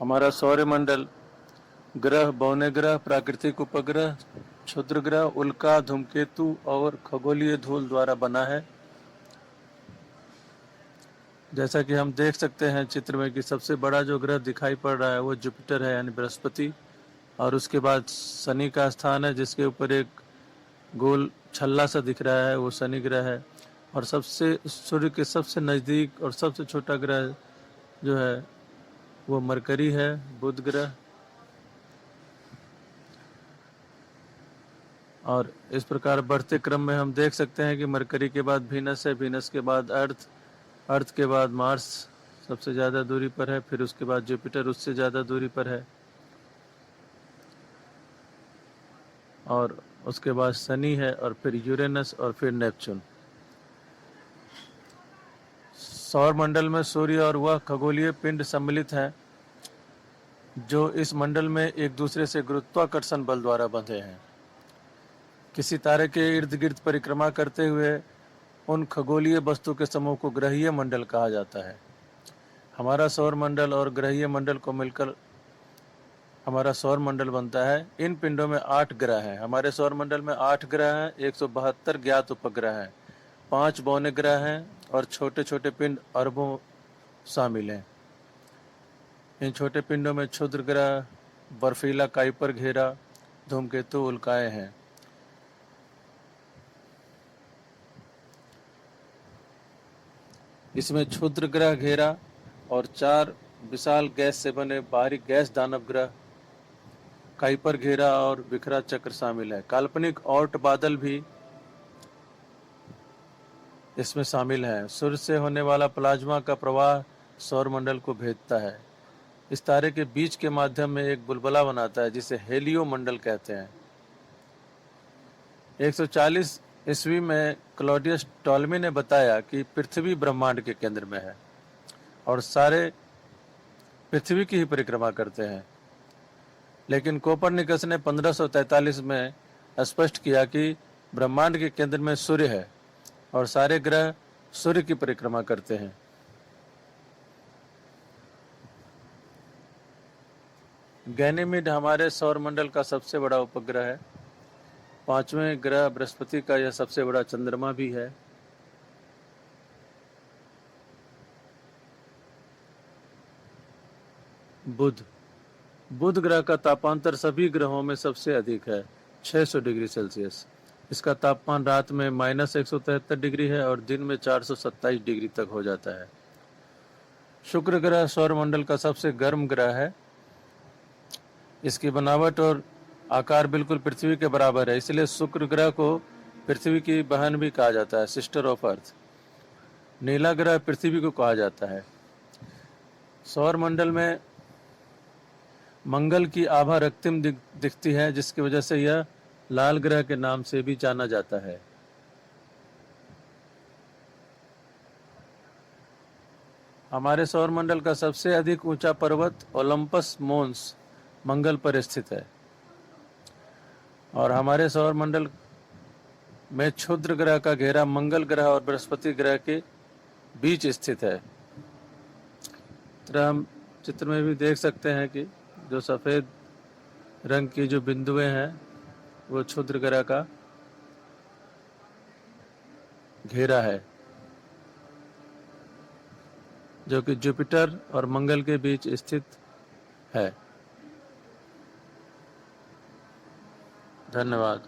हमारा सौरमंडल ग्रह, बौने ग्रह, प्राकृतिक उपग्रह, क्षुद्र ग्रह, उल्का, धूमकेतु और खगोलीय धूल द्वारा बना है। जैसा कि हम देख सकते हैं चित्र में कि सबसे बड़ा जो ग्रह दिखाई पड़ रहा है वो जुपिटर है, यानी बृहस्पति, और उसके बाद शनि का स्थान है जिसके ऊपर एक गोल छल्ला सा दिख रहा है, वो शनि ग्रह है। और सबसे सूर्य के सबसे नज़दीक और सबसे छोटा ग्रह जो है वो मरकरी है, बुध ग्रह। और इस प्रकार बढ़ते क्रम में हम देख सकते हैं कि मरकरी के बाद वीनस है, वीनस के बाद अर्थ, अर्थ के बाद मार्स सबसे ज़्यादा दूरी पर है, फिर उसके बाद जुपिटर उससे ज़्यादा दूरी पर है, और उसके बाद शनि है, और फिर यूरेनस, और फिर नेपच्यून। सौर मंडल में सूर्य और वह खगोलीय पिंड सम्मिलित हैं जो इस मंडल में एक दूसरे से गुरुत्वाकर्षण बल द्वारा बंधे हैं। किसी तारे के इर्द गिर्द परिक्रमा करते हुए उन खगोलीय वस्तु के समूह को ग्रहीय मंडल कहा जाता है। हमारा सौर मंडल और ग्रहीय मंडल को मिलकर हमारा सौर मंडल बनता है। इन पिंडों में 8 ग्रह हैं। हमारे सौर मंडल में 8 ग्रह हैं, 172 ज्ञात उपग्रह हैं, 5 बौने ग्रह हैं और छोटे छोटे पिंड अरबों शामिल हैं। इन छोटे पिंडों में क्षुद्र ग्रह, बर्फीला काइपर घेरा, धूमकेतु, उल्काएं हैं। इसमें क्षुद्र ग्रह घेरा और 4 विशाल गैस से बने बाहरी गैस दानव ग्रह, काइपर घेरा और बिखरा चक्र शामिल है। काल्पनिक ऑर्ट बादल भी इसमें शामिल है। सूर्य से होने वाला प्लाज्मा का प्रवाह सौरमंडल को भेदता है। इस तारे के बीच के माध्यम में एक बुलबुला बनाता है जिसे हेलियो मंडल कहते हैं। 140 ईस्वी में क्लॉडियस टॉलमी ने बताया कि पृथ्वी ब्रह्मांड के केंद्र में है और सारे पृथ्वी की ही परिक्रमा करते हैं। लेकिन कोपरनिकस ने 1543 में स्पष्ट किया कि ब्रह्मांड के केंद्र में सूर्य है और सारे ग्रह सूर्य की परिक्रमा करते हैं। गैनीमीड हमारे सौरमंडल का सबसे बड़ा उपग्रह है। 5वें ग्रह बृहस्पति का यह सबसे बड़ा चंद्रमा भी है। बुध ग्रह का तापांतर सभी ग्रहों में सबसे अधिक है, 600 डिग्री सेल्सियस। इसका तापमान रात में -173 डिग्री है और दिन में 427 डिग्री तक हो जाता है। शुक्र ग्रह सौरमंडल का सबसे गर्म ग्रह है। इसकी बनावट और आकार बिल्कुल पृथ्वी के बराबर है, इसलिए शुक्र ग्रह को पृथ्वी की बहन भी कहा जाता है, सिस्टर ऑफ अर्थ। नीला ग्रह पृथ्वी को कहा जाता है। सौरमंडल में मंगल की आभा रक्तिम दिखती है, जिसकी वजह से यह लाल ग्रह के नाम से भी जाना जाता है। हमारे सौरमंडल का सबसे अधिक ऊंचा पर्वत ओलंपस मोन्स मंगल पर स्थित है और हमारे सौरमंडल में क्षुद्र ग्रह का घेरा मंगल ग्रह और बृहस्पति ग्रह के बीच स्थित है। हम चित्र में भी देख सकते हैं कि जो सफेद रंग की जो बिंदुएं हैं वो क्षुद्र ग्रह का घेरा है, जो कि जुपिटर और मंगल के बीच स्थित है। धन्यवाद।